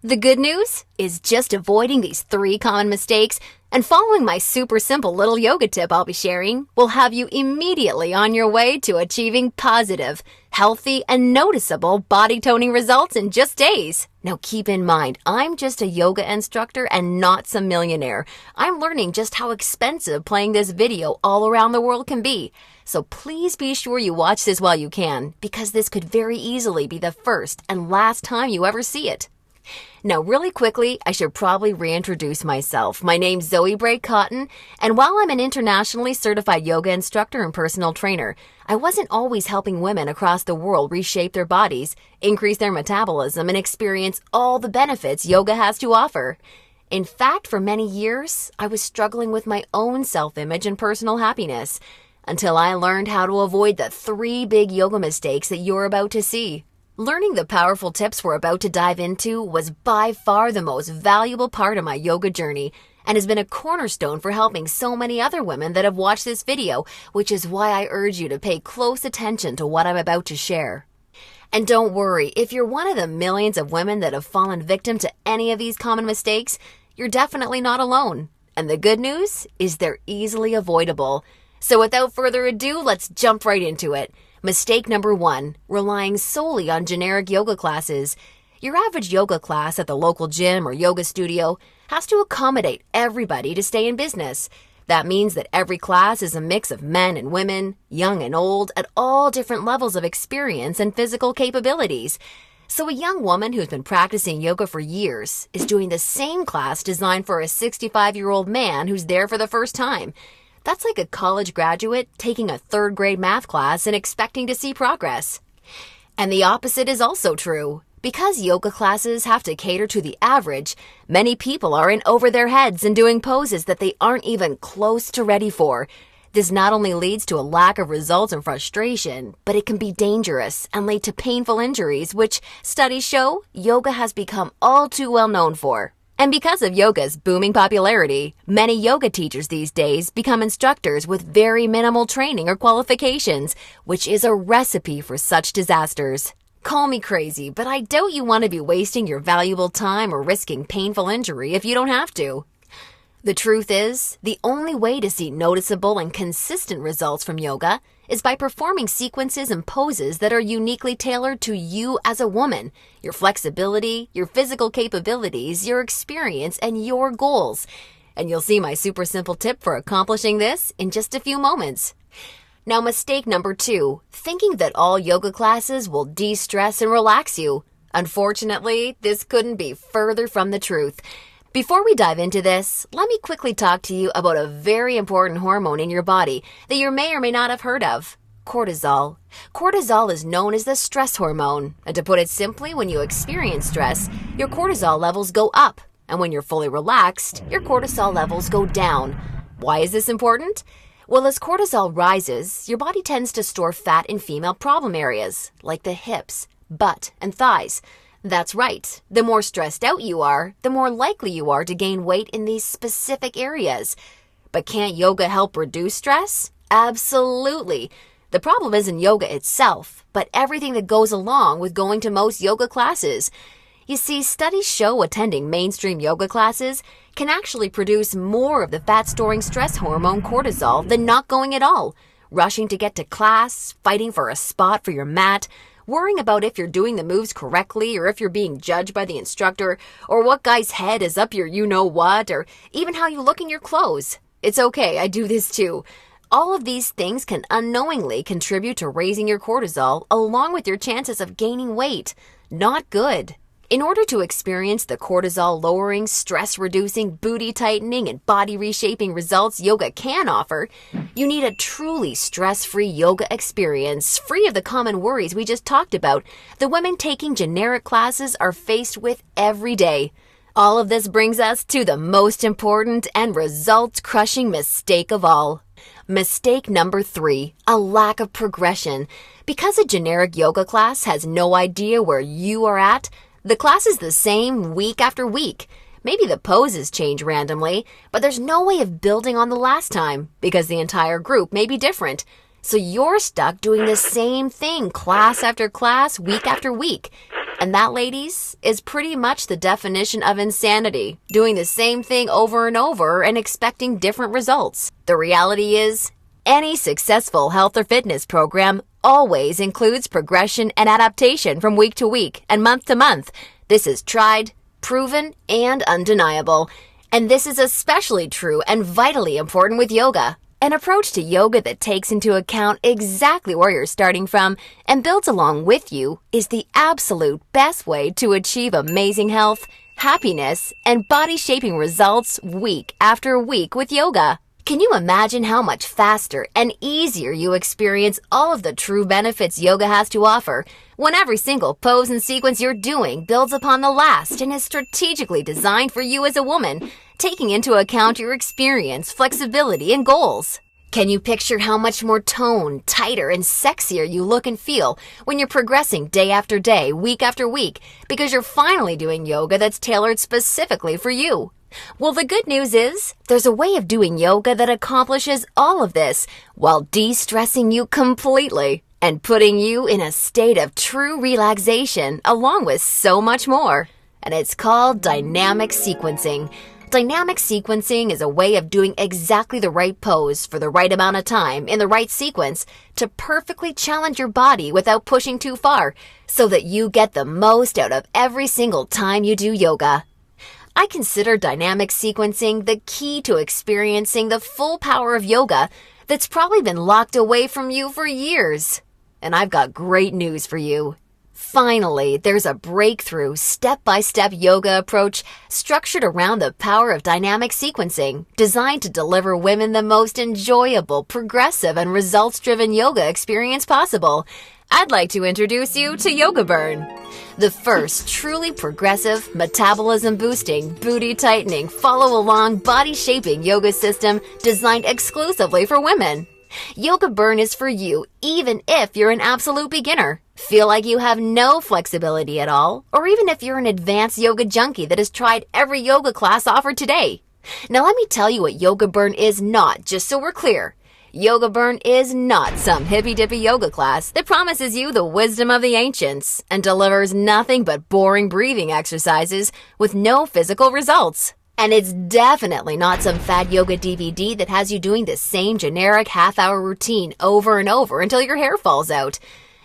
The good news is just avoiding these 3 common mistakes and following my super simple little yoga tip I'll be sharing will have you immediately on your way to achieving positive, healthy, and noticeable body toning results in just days. Now keep in mind, I'm just a yoga instructor and not some millionaire. I'm learning just how expensive playing this video all around the world can be. So please be sure you watch this while you can, because this could very easily be the first and last time you ever see it. Now, really quickly, I should probably reintroduce myself. My name's Zoe Bray Cotton, and while I'm an internationally certified yoga instructor and personal trainer, I wasn't always helping women across the world reshape their bodies, increase their metabolism, and experience all the benefits yoga has to offer. In fact, for many years, I was struggling with my own self-image and personal happiness, until I learned how to avoid the 3 big yoga mistakes that you're about to see. Learning the powerful tips we're about to dive into was by far the most valuable part of my yoga journey and has been a cornerstone for helping so many other women that have watched this video, which is why I urge you to pay close attention to what I'm about to share. And don't worry, if you're one of the millions of women that have fallen victim to any of these common mistakes, you're definitely not alone. And the good news is they're easily avoidable. So without further ado, let's jump right into it. Mistake number 1, relying solely on generic yoga classes. Your average yoga class at the local gym or yoga studio has to accommodate everybody to stay in business. That means that every class is a mix of men and women, young and old, at all different levels of experience and physical capabilities. So a young woman who's been practicing yoga for years is doing the same class designed for a 65-year-old man who's there for the first time. That's like a college graduate taking a 3rd grade math class and expecting to see progress. And the opposite is also true. Because yoga classes have to cater to the average, many people are in over their heads and doing poses that they aren't even close to ready for. This not only leads to a lack of results and frustration, but it can be dangerous and lead to painful injuries, which studies show yoga has become all too well known for. And because of yoga's booming popularity, many yoga teachers these days become instructors with very minimal training or qualifications, which is a recipe for such disasters. Call me crazy, but I doubt you want to be wasting your valuable time or risking painful injury if you don't have to. The truth is, the only way to see noticeable and consistent results from yoga is by performing sequences and poses that are uniquely tailored to you as a woman, your flexibility, your physical capabilities, your experience, and your goals. And you'll see my super simple tip for accomplishing this in just a few moments. Now, mistake number 2, thinking that all yoga classes will de-stress and relax you. Unfortunately, this couldn't be further from the truth. Before we dive into this, let me quickly talk to you about a very important hormone in your body that you may or may not have heard of: cortisol. Cortisol is known as the stress hormone, and to put it simply, when you experience stress, your cortisol levels go up, and when you're fully relaxed, your cortisol levels go down. Why is this important? Well, as cortisol rises, your body tends to store fat in female problem areas, like the hips, butt, and thighs. That's right. The more stressed out you are, the more likely you are to gain weight in these specific areas. But can't yoga help reduce stress? Absolutely. The problem isn't yoga itself, but everything that goes along with going to most yoga classes. You see, studies show attending mainstream yoga classes can actually produce more of the fat-storing stress hormone cortisol than not going at all. Rushing to get to class, fighting for a spot for your mat, worrying about if you're doing the moves correctly or if you're being judged by the instructor, or what guy's head is up your you-know-what, or even how you look in your clothes. It's okay, I do this too. All of these things can unknowingly contribute to raising your cortisol along with your chances of gaining weight. Not good. In order to experience the cortisol-lowering, stress-reducing, booty-tightening, and body-reshaping results yoga can offer, you need a truly stress-free yoga experience, free of the common worries we just talked about the women taking generic classes are faced with every day. All of this brings us to the most important and results-crushing mistake of all. Mistake number 3, a lack of progression. Because a generic yoga class has no idea where you are at, the class is the same week after week. Maybe the poses change randomly, but there's no way of building on the last time because the entire group may be different. So you're stuck doing the same thing class after class, week after week. And that, ladies, is pretty much the definition of insanity, doing the same thing over and over and expecting different results. The reality is, any successful health or fitness program always includes progression and adaptation from week to week and month to month. This is tried, proven, and undeniable. And this is especially true and vitally important with yoga. An approach to yoga that takes into account exactly where you're starting from and builds along with you is the absolute best way to achieve amazing health, happiness, and body-shaping results week after week with yoga. Can you imagine how much faster and easier you experience all of the true benefits yoga has to offer when every single pose and sequence you're doing builds upon the last and is strategically designed for you as a woman, taking into account your experience, flexibility, and goals? Can you picture how much more toned, tighter, and sexier you look and feel when you're progressing day after day, week after week, because you're finally doing yoga that's tailored specifically for you? Well, the good news is, there's a way of doing yoga that accomplishes all of this while de-stressing you completely and putting you in a state of true relaxation along with so much more. And it's called dynamic sequencing. Dynamic sequencing is a way of doing exactly the right pose for the right amount of time in the right sequence to perfectly challenge your body without pushing too far so that you get the most out of every single time you do yoga. I consider dynamic sequencing the key to experiencing the full power of yoga that's probably been locked away from you for years. And I've got great news for you. Finally, there's a breakthrough, step-by-step yoga approach structured around the power of dynamic sequencing, designed to deliver women the most enjoyable, progressive, and results-driven yoga experience possible. I'd like to introduce you to Yoga Burn, the first truly progressive, metabolism-boosting, booty-tightening, follow-along, body-shaping yoga system designed exclusively for women. Yoga Burn is for you even if you're an absolute beginner, feel like you have no flexibility at all, or even if you're an advanced yoga junkie that has tried every yoga class offered today. Now let me tell you what Yoga Burn is not, just so we're clear. Yoga Burn is not some hippy-dippy yoga class that promises you the wisdom of the ancients and delivers nothing but boring breathing exercises with no physical results. And it's definitely not some fad yoga DVD that has you doing the same generic half-hour routine over and over until your hair falls out.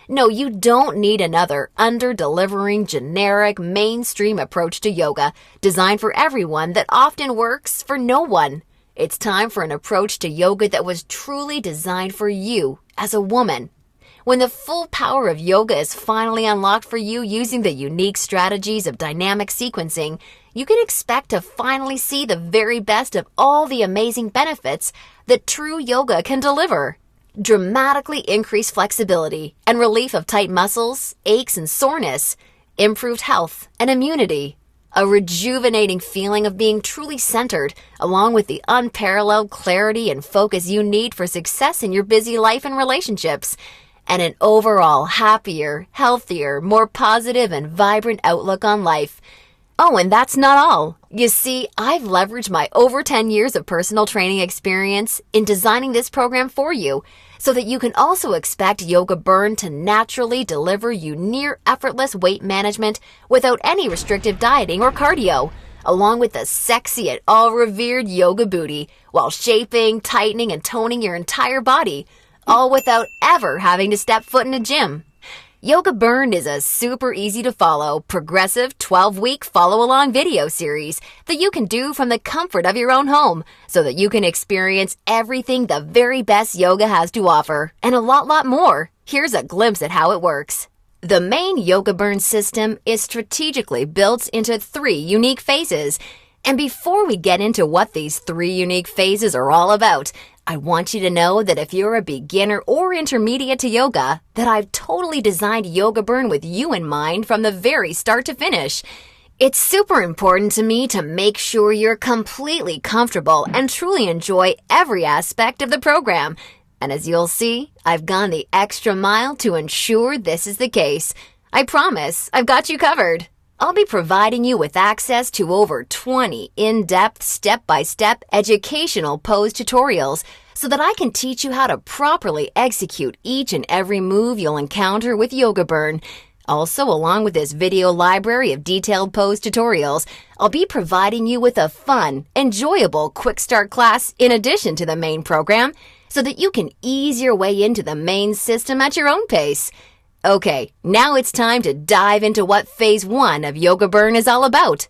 No, you don't need another under-delivering, generic, mainstream approach to yoga designed for everyone that often works for no one. It's time for an approach to yoga that was truly designed for you as a woman. When the full power of yoga is finally unlocked for you using the unique strategies of dynamic sequencing, you can expect to finally see the very best of all the amazing benefits that true yoga can deliver. Dramatically increased flexibility and relief of tight muscles, aches and soreness, improved health and immunity, a rejuvenating feeling of being truly centered, along with the unparalleled clarity and focus you need for success in your busy life and relationships, and an overall happier, healthier, more positive and vibrant outlook on life. Oh, and that's not all. You see, I've leveraged my over 10 years of personal training experience in designing this program for you so that you can also expect Yoga Burn to naturally deliver you near effortless weight management without any restrictive dieting or cardio, along with the sexy and all-revered yoga booty, while shaping, tightening, and toning your entire body, all without ever having to step foot in a gym. Yoga Burn is a super easy to follow, progressive 12-week follow-along video series that you can do from the comfort of your own home so that you can experience everything the very best yoga has to offer and a lot more. Here's a glimpse at how it works. The main Yoga Burn system is strategically built into 3 unique phases. And before we get into what these 3 unique phases are all about, I want you to know that if you're a beginner or intermediate to yoga, that I've totally designed Yoga Burn with you in mind from the very start to finish. It's super important to me to make sure you're completely comfortable and truly enjoy every aspect of the program. And as you'll see, I've gone the extra mile to ensure this is the case. I promise, I've got you covered. I'll be providing you with access to over 20 in-depth, step-by-step educational pose tutorials so that I can teach you how to properly execute each and every move you'll encounter with Yoga Burn. Also, along with this video library of detailed pose tutorials, I'll be providing you with a fun, enjoyable quick start class in addition to the main program so that you can ease your way into the main system at your own pace. Okay, now it's time to dive into what Phase 1 of Yoga Burn is all about.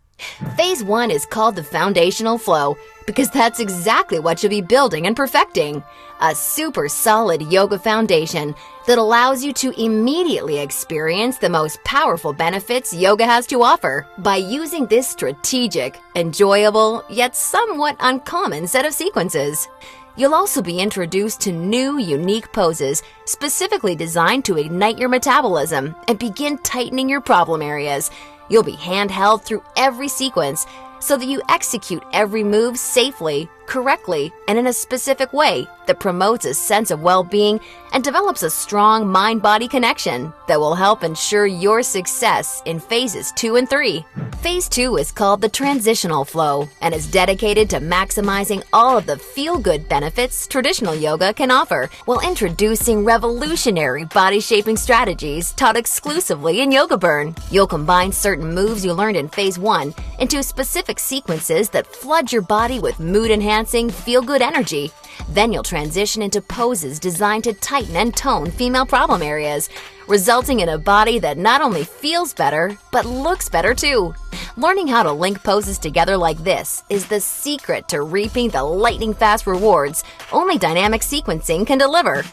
Phase 1 is called the foundational flow because that's exactly what you'll be building and perfecting. A super solid yoga foundation that allows you to immediately experience the most powerful benefits yoga has to offer by using this strategic, enjoyable, yet somewhat uncommon set of sequences. You'll also be introduced to new, unique poses specifically designed to ignite your metabolism and begin tightening your problem areas. You'll be handheld through every sequence so that you execute every move safely, correctly, and in a specific way that promotes a sense of well-being and develops a strong mind-body connection that will help ensure your success in phases 2 and 3. Phase 2 is called the transitional flow and is dedicated to maximizing all of the feel-good benefits traditional yoga can offer while introducing revolutionary body-shaping strategies taught exclusively in Yoga Burn. You'll combine certain moves you learned in Phase 1 into specific sequences that flood your body with mood-enhancing, feel-good energy. Then you'll transition into poses designed to tighten and tone female problem areas, resulting in a body that not only feels better, but looks better too. Learning how to link poses together like this is the secret to reaping the lightning-fast rewards only dynamic sequencing can deliver.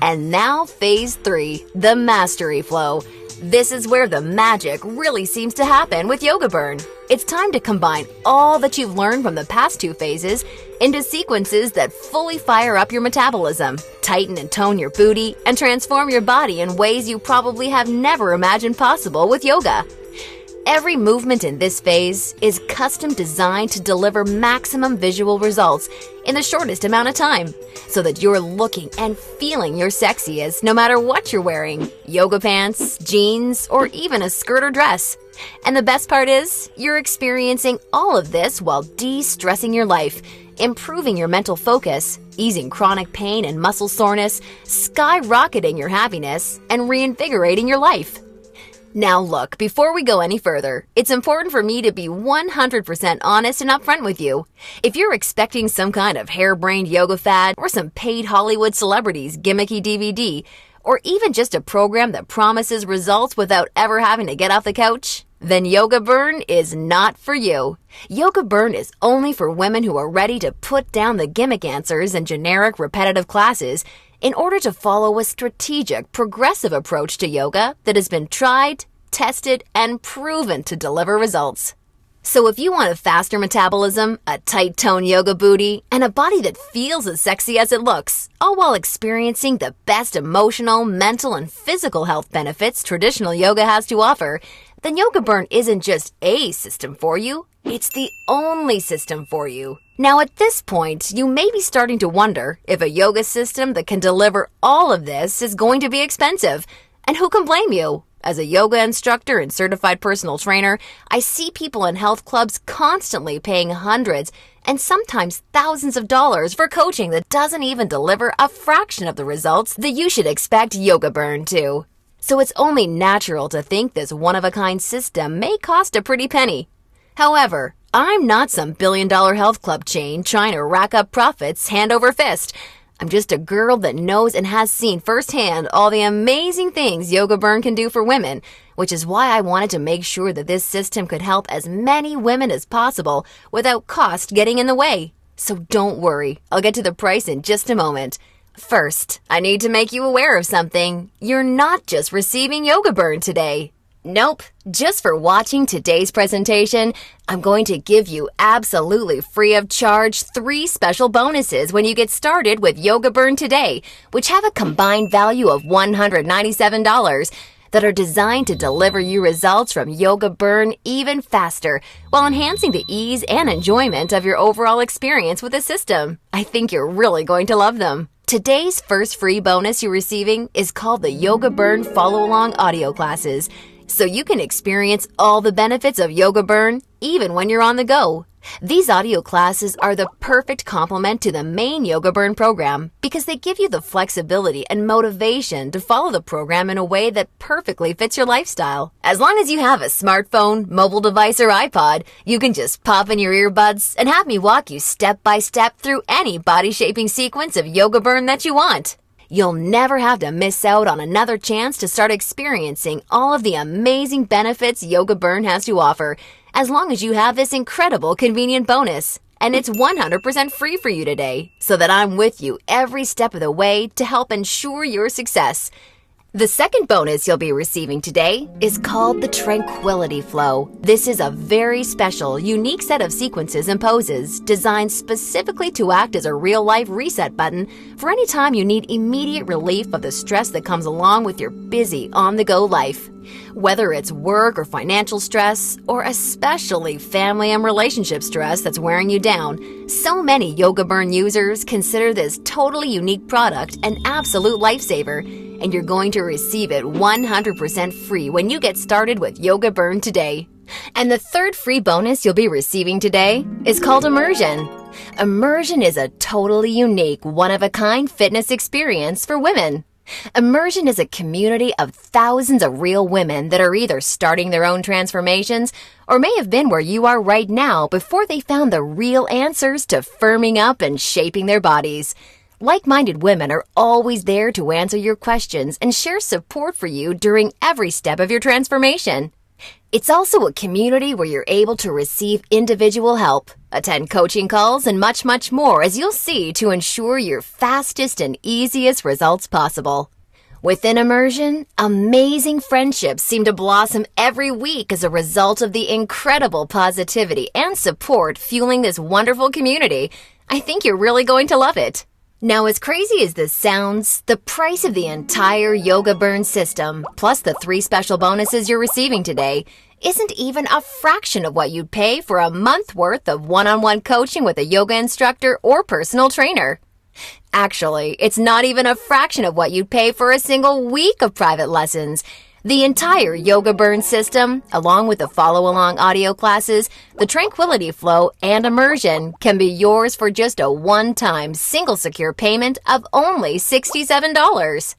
And now Phase 3, the mastery flow. This is where the magic really seems to happen with Yoga Burn. It's time to combine all that you've learned from the past 2 phases into sequences that fully fire up your metabolism, tighten and tone your booty, and transform your body in ways you probably have never imagined possible with yoga. Every movement in this phase is custom designed to deliver maximum visual results in the shortest amount of time, so that you're looking and feeling your sexiest no matter what you're wearing, yoga pants, jeans, or even a skirt or dress. And the best part is, you're experiencing all of this while de-stressing your life, improving your mental focus, easing chronic pain and muscle soreness, skyrocketing your happiness, and reinvigorating your life. Now look, before we go any further, it's important for me to be 100% honest and upfront with you. If you're expecting some kind of harebrained yoga fad or some paid Hollywood celebrities gimmicky DVD, or even just a program that promises results without ever having to get off the couch, then Yoga Burn is not for you. Yoga Burn is only for women who are ready to put down the gimmick answers and generic repetitive classes in order to follow a strategic, progressive approach to yoga that has been tried, tested, and proven to deliver results. So if you want a faster metabolism, a tight tone yoga booty, and a body that feels as sexy as it looks, all while experiencing the best emotional, mental, and physical health benefits traditional yoga has to offer, then Yoga Burn isn't just a system for you, it's the only system for you. Now at this point, you may be starting to wonder if a yoga system that can deliver all of this is going to be expensive. And who can blame you? As a yoga instructor and certified personal trainer, I see people in health clubs constantly paying hundreds and sometimes thousands of dollars for coaching that doesn't even deliver a fraction of the results that you should expect Yoga Burn to. So it's only natural to think this one-of-a-kind system may cost a pretty penny. However, I'm not some billion-dollar health club chain trying to rack up profits hand over fist. I'm just a girl that knows and has seen firsthand all the amazing things Yoga Burn can do for women, which is why I wanted to make sure that this system could help as many women as possible without cost getting in the way. So don't worry, I'll get to the price in just a moment. First, I need to make you aware of something. You're not just receiving Yoga Burn today. Nope, just for watching today's presentation, I'm going to give you absolutely free of charge 3 special bonuses when you get started with Yoga Burn today, which have a combined value of $197 that are designed to deliver you results from Yoga Burn even faster while enhancing the ease and enjoyment of your overall experience with the system. I think you're really going to love them. Today's first free bonus you're receiving is called the Yoga Burn Follow Along audio classes, so you can experience all the benefits of Yoga Burn even when you're on the go. These audio classes are the perfect complement to the main Yoga Burn program because they give you the flexibility and motivation to follow the program in a way that perfectly fits your lifestyle. As long as you have a smartphone, mobile device, or iPod, you can just pop in your earbuds and have me walk you step by step through any body-shaping sequence of Yoga Burn that you want. You'll never have to miss out on another chance to start experiencing all of the amazing benefits Yoga Burn has to offer, as long as you have this incredible convenient bonus. And it's 100% free for you today, so that I'm with you every step of the way to help ensure your success. The second bonus you'll be receiving today is called the Tranquility Flow. This is a very special, unique set of sequences and poses designed specifically to act as a real-life reset button for any time you need immediate relief of the stress that comes along with your busy, on-the-go life. Whether it's work or financial stress, or especially family and relationship stress that's wearing you down, so many Yoga Burn users consider this totally unique product an absolute lifesaver, and you're going to receive it 100% free when you get started with Yoga Burn today. And the third free bonus you'll be receiving today is called Immersion. Immersion is a totally unique, one-of-a-kind fitness experience for women. Immersion is a community of thousands of real women that are either starting their own transformations or may have been where you are right now before they found the real answers to firming up and shaping their bodies. Like-minded women are always there to answer your questions and share support for you during every step of your transformation. It's also a community where you're able to receive individual help, attend coaching calls, and much, much more, as you'll see, to ensure your fastest and easiest results possible. Within Immersion, amazing friendships seem to blossom every week as a result of the incredible positivity and support fueling this wonderful community. I think you're really going to love it. Now, as crazy as this sounds, the price of the entire Yoga Burn system, plus the 3 special bonuses you're receiving today, isn't even a fraction of what you'd pay for a month worth of one-on-one coaching with a yoga instructor or personal trainer. Actually, it's not even a fraction of what you'd pay for a single week of private lessons. The entire Yoga Burn system, along with the follow-along audio classes, the Tranquility Flow, and Immersion, can be yours for just a one-time, single secure payment of only $67.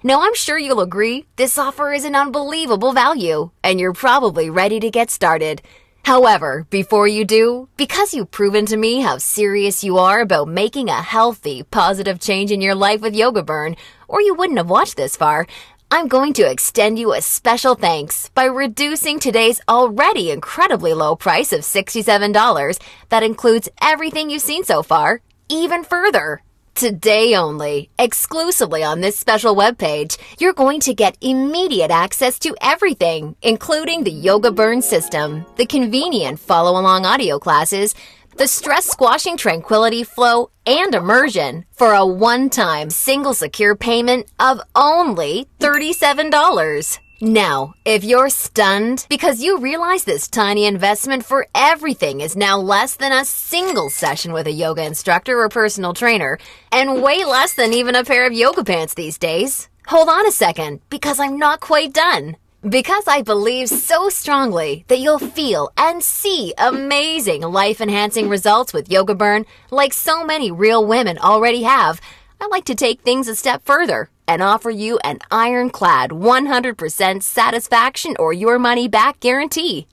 Now, I'm sure you'll agree this offer is an unbelievable value, and you're probably ready to get started. However, before you do, because you've proven to me how serious you are about making a healthy, positive change in your life with Yoga Burn, or you wouldn't have watched this far, I'm going to extend you a special thanks by reducing today's already incredibly low price of $67 that includes everything you've seen so far, even further. Today only, exclusively on this special webpage, you're going to get immediate access to everything, including the Yoga Burn system, the convenient follow-along audio classes, the stress-squashing Tranquility Flow, and Immersion for a one-time single secure payment of only $37. Now, if you're stunned because you realize this tiny investment for everything is now less than a single session with a yoga instructor or personal trainer, and way less than even a pair of yoga pants these days, hold on a second, because I'm not quite done. Because I believe so strongly that you'll feel and see amazing life-enhancing results with Yoga Burn like so many real women already have, I like to take things a step further and offer you an ironclad 100% satisfaction or your money back guarantee.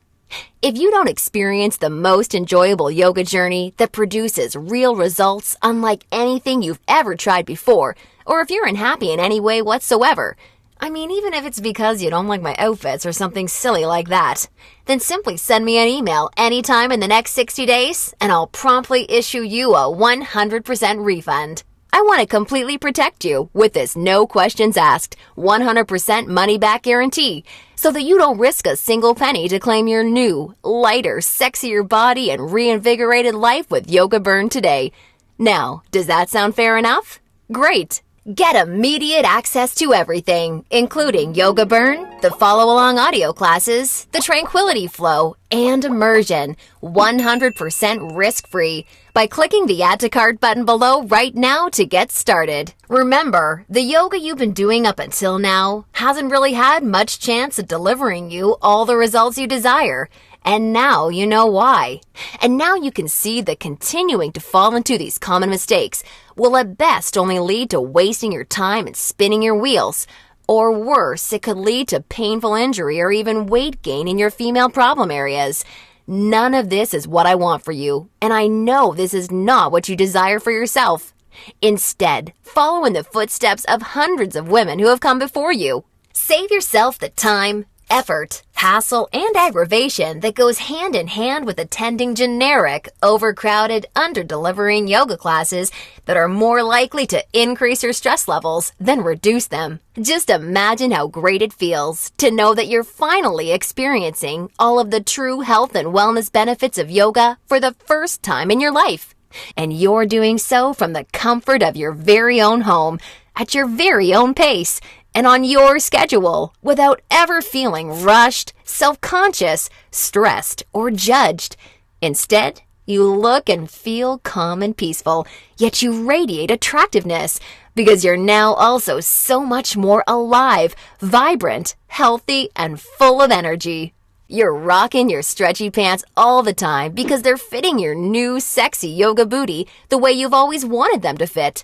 If you don't experience the most enjoyable yoga journey that produces real results unlike anything you've ever tried before, or if you're unhappy in any way whatsoever, I mean, even if it's because you don't like my outfits or something silly like that, then simply send me an email anytime in the next 60 days and I'll promptly issue you a 100% refund. I want to completely protect you with this no questions asked, 100% money back guarantee, so that you don't risk a single penny to claim your new, lighter, sexier body and reinvigorated life with Yoga Burn today. Now, does that sound fair enough? Great! Get immediate access to everything, including Yoga Burn, the follow-along audio classes, the Tranquility Flow, and Immersion, 100% risk-free, by clicking the Add to Cart button below right now to get started. Remember, the yoga you've been doing up until now hasn't really had much chance of delivering you all the results you desire, And now you know why. And now you can see that continuing to fall into these common mistakes will at best only lead to wasting your time and spinning your wheels. Or worse, it could lead to painful injury or even weight gain in your female problem areas. None of this is what I want for you, and I know this is not what you desire for yourself. Instead, follow in the footsteps of hundreds of women who have come before you. Save yourself the time, effort, hassle, and aggravation that goes hand in hand with attending generic, overcrowded, under-delivering yoga classes that are more likely to increase your stress levels than reduce them. Just imagine how great it feels to know that you're finally experiencing all of the true health and wellness benefits of yoga for the first time in your life. And you're doing so from the comfort of your very own home, at your very own pace, and on your schedule, without ever feeling rushed, self-conscious, stressed, or judged. Instead, you look and feel calm and peaceful, yet you radiate attractiveness, because you're now also so much more alive, vibrant, healthy, and full of energy. You're rocking your stretchy pants all the time because they're fitting your new sexy yoga booty the way you've always wanted them to fit.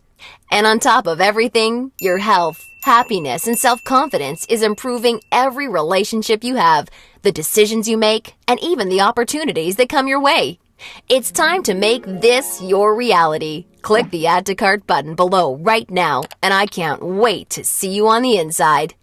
And on top of everything, your health, happiness, and self-confidence is improving every relationship you have, the decisions you make, and even the opportunities that come your way. It's time to make this your reality. Click the Add to Cart button below right now, and I can't wait to see you on the inside.